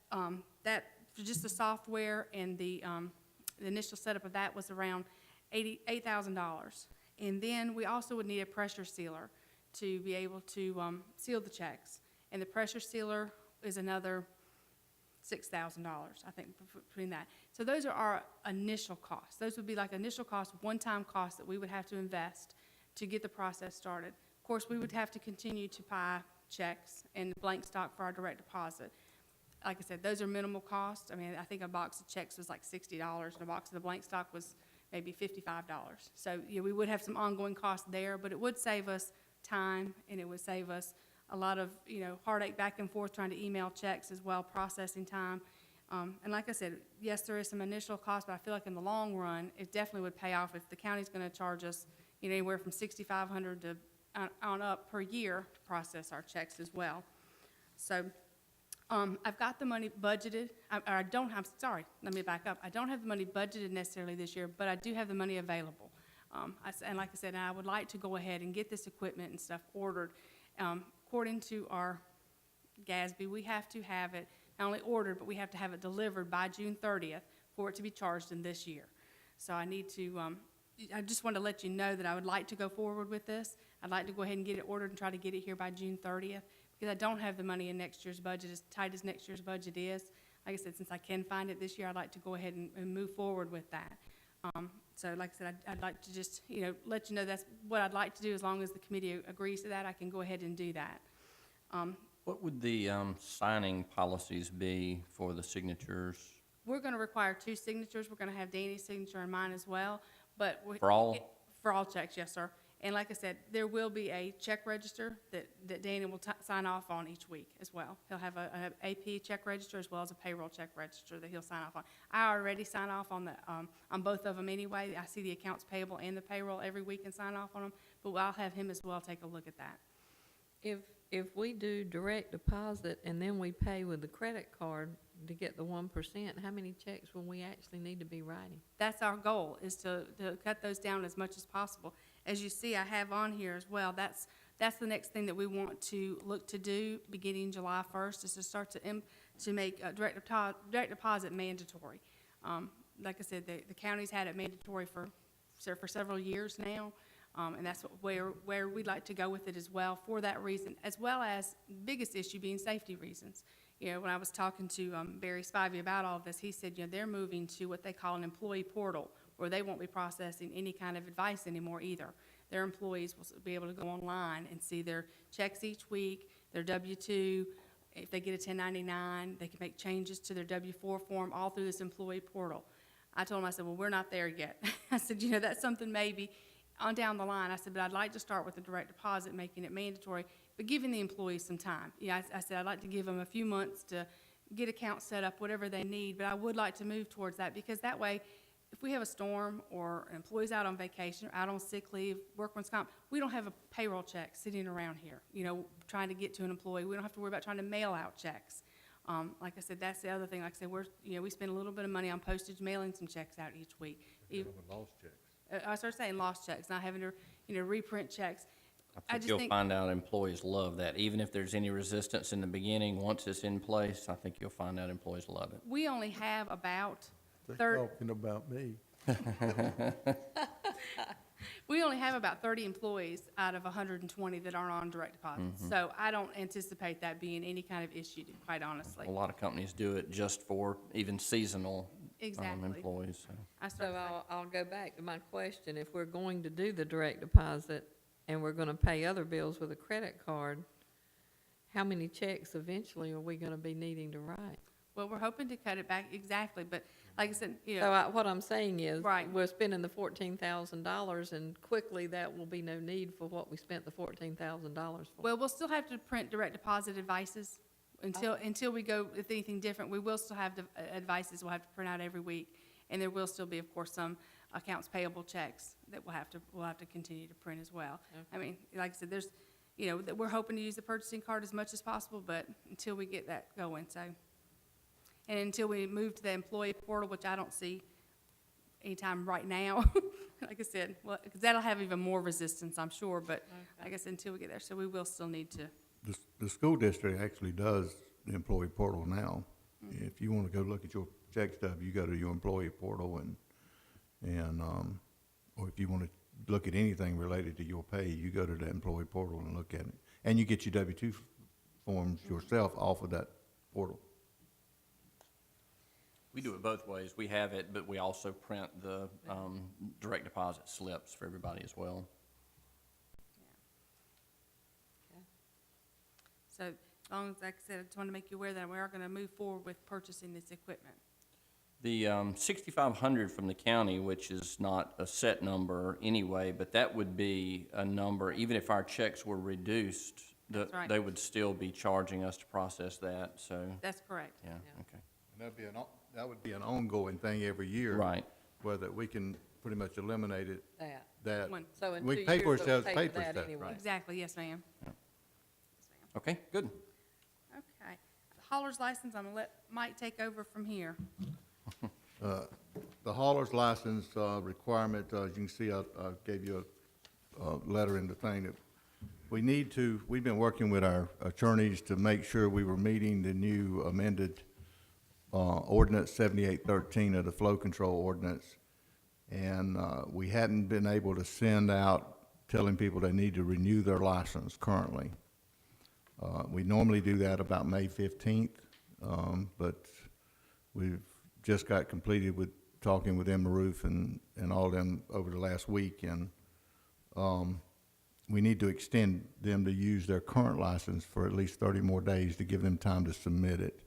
that. For just the software and the initial setup of that was around $8,000. And then we also would need a pressure sealer to be able to seal the checks. And the pressure sealer is another $6,000, I think, between that. So those are our initial costs. Those would be like initial costs, one-time costs that we would have to invest to get the process started. Of course, we would have to continue to buy checks and blank stock for our direct deposit. Like I said, those are minimal costs. I mean, I think a box of checks was like $60, and a box of the blank stock was maybe $55. So, yeah, we would have some ongoing costs there, but it would save us time, and it would save us a lot of, heartache back and forth trying to email checks as well, processing time. And like I said, yes, there is some initial cost, but I feel like in the long run, it definitely would pay off if the county's gonna charge us, anywhere from $6,500 to on up per year to process our checks as well. So, I've got the money budgeted, let me back up. I don't have the money budgeted necessarily this year, but I do have the money available. And like I said, I would like to go ahead and get this equipment and stuff ordered. According to our GASB, we have to have it not only ordered, but we have to have it delivered by June 30th for it to be charged in this year. So I need to, I just wanted to let you know that I would like to go forward with this. I'd like to go ahead and get it ordered and try to get it here by June 30th, because I don't have the money in next year's budget, as tight as next year's budget is. Like I said, since I can find it this year, I'd like to go ahead and move forward with that. So like I said, I'd like to just, let you know that's what I'd like to do. As long as the committee agrees to that, I can go ahead and do that. What would the signing policies be for the signatures? We're going to require 2 signatures. We're going to have Danny's signature and mine as well, but. For all? For all checks, yes, sir. And like I said, there will be a check register that Danny will sign off on each week as well. He'll have a AP check register as well as a payroll check register that he'll sign off on. I already sign off on both of them anyway. I see the accounts payable and the payroll every week and sign off on them, but I'll have him as well take a look at that. If we do direct deposit and then we pay with the credit card to get the 1%, how many checks will we actually need to be writing? That's our goal, is to cut those down as much as possible. As you see, I have on here as well, that's the next thing that we want to look to do beginning July 1st, is to start to make direct deposit mandatory. Like I said, the county's had it mandatory for several years now, and that's where we'd like to go with it as well for that reason, as well as the biggest issue being safety reasons. When I was talking to Barry Spivey about all of this, he said, they're moving to what they call an employee portal, where they won't be processing any kind of advice anymore either. Their employees will be able to go online and see their checks each week, their W-2. If they get a 1099, they can make changes to their W-4 form all through this employee portal. I told him, I said, well, we're not there yet. I said, that's something maybe on down the line. I said, but I'd like to start with the direct deposit, making it mandatory, but giving the employees some time. I said, I'd like to give them a few months to get accounts set up, whatever they need, but I would like to move towards that, because that way, if we have a storm or an employee's out on vacation or out on sick leave, workman's comp, we don't have a payroll check sitting around here, trying to get to an employee. We don't have to worry about trying to mail out checks. Like I said, that's the other thing. Like I said, we spend a little bit of money on postage, mailing some checks out each week. Lost checks. I started saying lost checks, not having to, reprint checks. I think you'll find out employees love that. Even if there's any resistance in the beginning, once it's in place, I think you'll find out employees love it. We only have about They're talking about me. We only have about 30 employees out of 120 that aren't on direct deposit. So I don't anticipate that being any kind of issue, quite honestly. A lot of companies do it just for even seasonal Exactly. employees. So. I started So I'll go back to my question. If we're going to do the direct deposit and we're going to pay other bills with a credit card, how many checks eventually are we going to be needing to write? Well, we're hoping to cut it back, exactly, but like I said, So what I'm saying is, Right. we're spending the $14,000, and quickly that will be no need for what we spent the $14,000 for. well, we'll still have to print direct deposit advices until we go with anything different. We will still have advices we'll have to print out every week, and there will still be, of course, some accounts payable checks that we'll have to continue to print as well. Okay. I mean, like I said, there's, that we're hoping to use the purchasing card as much as possible, but until we get that going, so. And until we move to the employee portal, which I don't see anytime right now, like I said, well, because that'll have even more resistance, I'm sure, but like I said, until we get there, so we will still need to. The school district actually does the employee portal now. If you want to go look at your check stub, you go to your employee portal or if you want to look at anything related to your pay, you go to the employee portal and look at it. And you get your W-2 forms yourself off of that portal. We do it both ways. We have it, but we also print the direct deposit slips for everybody as well. Okay. So as long as, like I said, I just want to make you aware that we are going to move forward with purchasing this equipment. The 6,500 from the county, which is not a set number anyway, but that would be a number, even if our checks were reduced, That's right. they would still be charging us to process that, so, That's correct. yeah, Yeah. okay. That would be an ongoing thing every year. Right. Whether we can pretty much eliminate it, that, When- So in we 2 pay for years, they'll ourselves, pay pay for for that stuff. anyway. Exactly, yes, ma'am. Okay, good. Okay. The hauler's license, I'm going to let Mike take over from here. The hauler's license requirement, as you can see, I gave you a letter in the thing that we've been working with our attorneys to make sure we were meeting the new amended ordinance 7813 of the flow control ordinance. And we hadn't been able to send out telling people they need to renew their license currently. We normally do that about May 15th, but we've just got completed with talking with Emma Roof and all them over the last week, and we need to extend them to use their current license for at least 30 more days to give them time to submit it.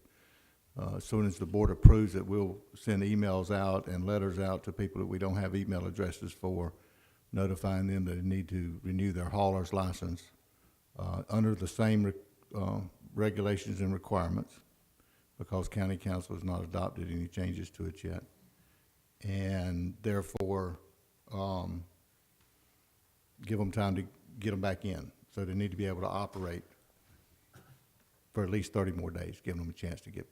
As soon as the board approves it, we'll send emails out and letters out to people that we don't have email addresses for, notifying them that they need to renew their hauler's license under the same regulations and requirements, because county council has not adopted any changes to it yet. And therefore, give them time to get them back in. So they need to be able to operate for at least 30 more days, giving them a chance to get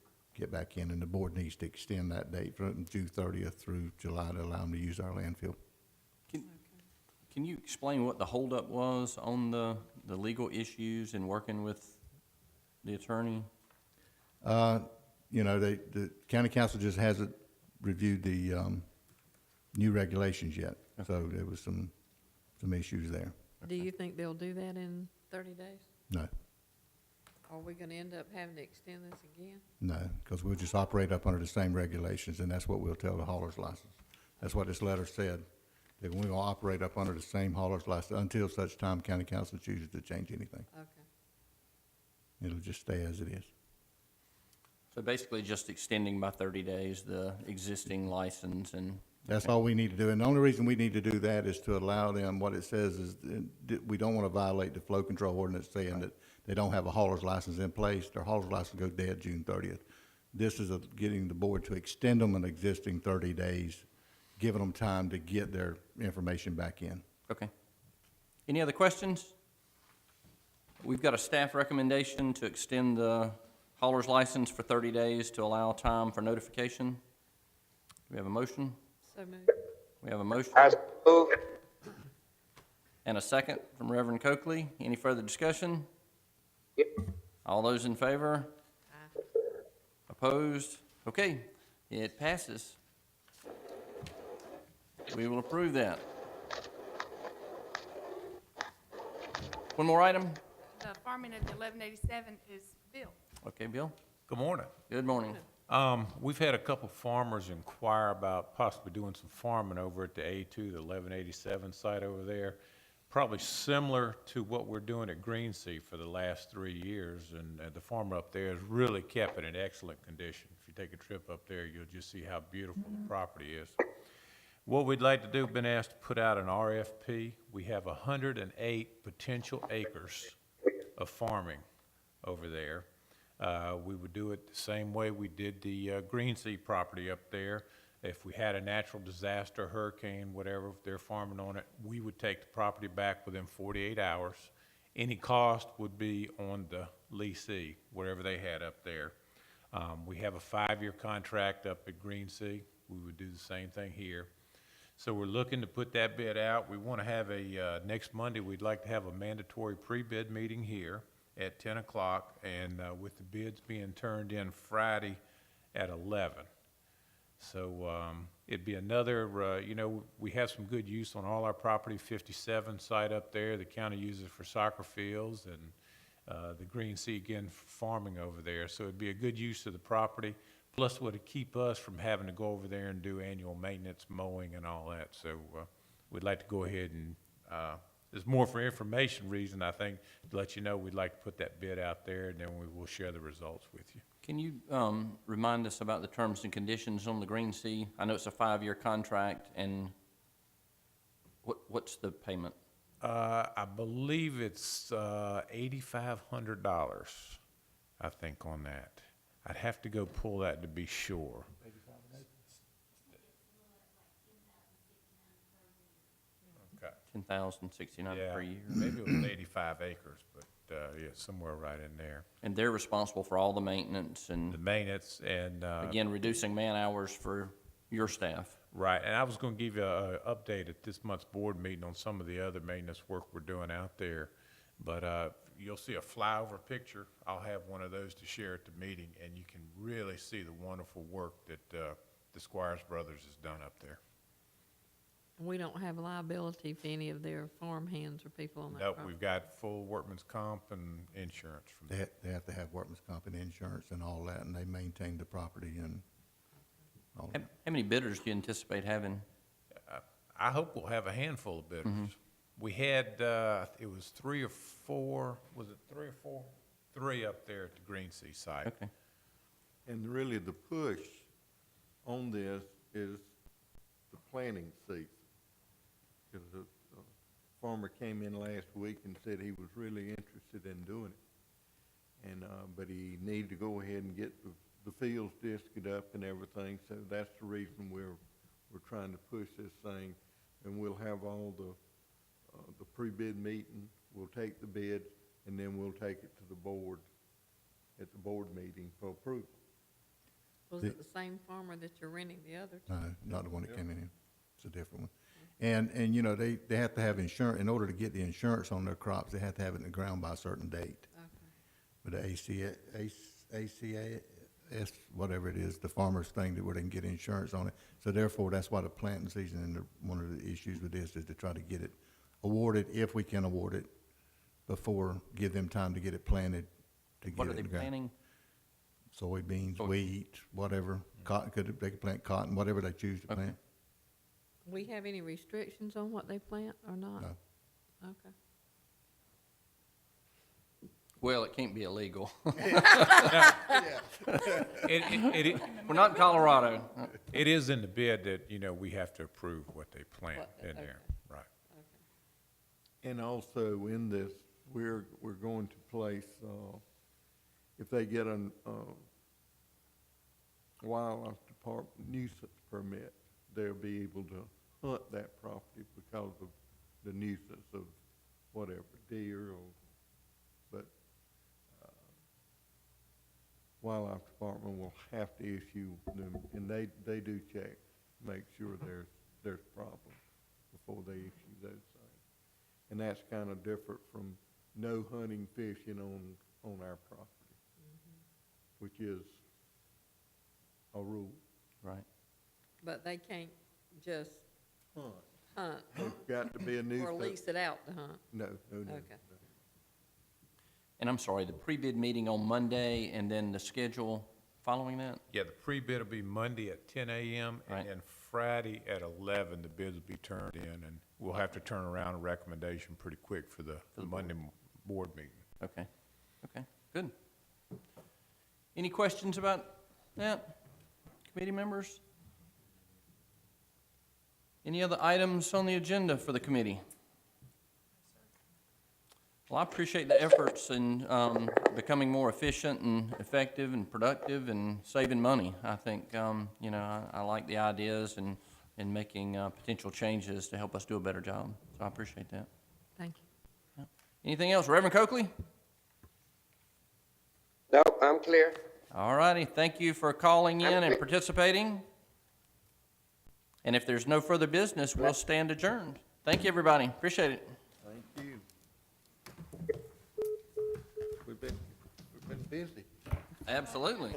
back in. And the board needs to extend that date from June 30th through July to allow them to use our landfill. Can you explain what the holdup was on the legal issues and working with the attorney? You know, the county council just hasn't reviewed the new regulations yet. So there was some issues there. Do you think they'll do that in 30 days? No, Are we gonna end up having to extend this again? no, because we'll just operate up under the same regulations, and that's what we'll tell the hauler's license. That's what this letter said, that we're gonna operate up under the same hauler's license until such time county council chooses to change anything. Okay. It'll just stay as it is. So basically just extending by 30 days the existing license and, That's all we need to do. And the only reason we need to do that is to allow them, what it says is, we don't want to violate the flow control ordinance saying that they don't have a hauler's license in place. Their hauler's license goes dead June 30th. This is getting the board to extend them an existing 30 days, giving them time to get their information back in. okay. Any other questions? We've got a staff recommendation to extend the hauler's license for 30 days to allow time for notification. Do we have a motion? So moved. We have a motion I move. and a second from Reverend Coakley. Any further discussion? Yep. All those in favor? Aye. Opposed? Okay, it passes. We will approve that. One more item? The farming of 1187 is Bill. Okay, Bill? Good morning. Good morning. We've had a couple farmers inquire about possibly doing some farming over at the A2, the 1187 site over there. Probably similar to what we're doing at Greensea for the last 3 years, and the farmer up there has really kept it in excellent condition. If you take a trip up there, you'll just see how beautiful the property is. What we'd like to do, been asked to put out an RFP. We have 108 potential acres of farming over there. We would do it the same way we did the Greensea property up there. If we had a natural disaster, hurricane, whatever, if they're farming on it, we would take the property back within 48 hours. Any cost would be on the leasee, whatever they had up there. We have a 5-year contract up at Greensea. We would do the same thing here. So we're looking to put that bid out. We want to have next Monday, we'd like to have a mandatory pre-bid meeting here at 10 o'clock, and with the bids being turned in Friday at 11. So it'd be another, we have some good use on all our property, 57 site up there. The county uses for soccer fields, and the Greensea, again, farming over there. So it'd be a good use of the property. Plus, would keep us from having to go over there and do annual maintenance, mowing and all that. So, we'd like to go ahead and, it's more for information reason, I think, to let you know we'd like to put that bid out there, and then we will share the results with you. Can you remind us about the terms and conditions on the Green Sea? I know it's a 5-year contract, and what's the payment? I believe it's $8,500, I think, on that. I'd have to go pull that to be sure. Okay. 10,069 Yeah, per year. maybe it was 85 acres, but, yeah, somewhere right in there. And they're responsible for all the maintenance The and, maintenance and, again, reducing man-hours for your staff. right, and I was gonna give you a update at this month's board meeting on some of the other maintenance work we're doing out there. But, you'll see a flyover picture. I'll have one of those to share at the meeting, and you can really see the wonderful work that, the Squires Brothers has done up there. We don't have liability for any of their farm hands or people on that Nope, property. we've got full workman's comp and insurance from They have to have workman's comp and insurance and all that, and they maintain the property and all How that. many bidders do you anticipate having? I hope we'll have a handful of bidders. We had, it was 3 or 4, was it 3 or 4? 3 up there at the Green Sea site. Okay. And really the push on this is the planting season. Because the farmer came in last week and said he was really interested in doing it. And, but he needed to go ahead and get the fields disced up and everything, so that's the reason we're trying to push this thing. And we'll have all the pre-bid meeting, we'll take the bids, and then we'll take it to the board at the board meeting for approval. Was it the same farmer that you're renting the other to? No, not the one that came in here. It's a different one. And, you know, they have to have insurance, in order to get the insurance on their crops, they have to have it in the ground by a certain date. Okay. With the ACAS, whatever it is, the farmer's thing that where they can get insurance on it. So therefore, that's why the planting season, and one of the issues with this is to try to get it awarded, if we can award it, before, give them time to get it planted, to get What it are they in the ground. planning? Soybeans, Soy- wheat, whatever, cotton, they could plant cotton, whatever they choose to Okay. plant. We have any restrictions on what they plant or not? No. Okay. Well, it can't be illegal. It We're not in Colorado. it is in the bid that, you know, we have to approve what they plant What- in okay. there, right. And also in this, we're going to place, if they get a wildlife department nuisance permit, they'll be able to hunt that property because of the nuisance of whatever, deer or, but, wildlife department will have to issue them, and they do check, make sure there's problems before they issue those things. And that's kind of different from no hunting, fishing on our property, which is a rule. Right. But they can't just hunt There's got to be a nuisance. or lease it out to hunt? No. Okay. And I'm sorry, the pre-bid meeting on Monday, and then the schedule following that? Yeah, the pre-bid will be Monday at 10 a.m. Right. and then Friday at 11, the bids will be turned in, and we'll have to turn around a recommendation pretty quick for the Monday board meeting. Okay, okay, good. Any questions about that, committee members? Any other items on the agenda for the committee? Well, I appreciate the efforts in becoming more efficient and effective and productive and saving money. I think, you know, I like the ideas and making potential changes to help us do a better job. So I appreciate that. Thank you. Anything else? Reverend Coakley? No, I'm clear. All righty, thank you for calling in and Okay. participating. And if there's no further business, we'll stand adjourned. Thank you, everybody. Appreciate it. Thank you. We've been busy. Absolutely.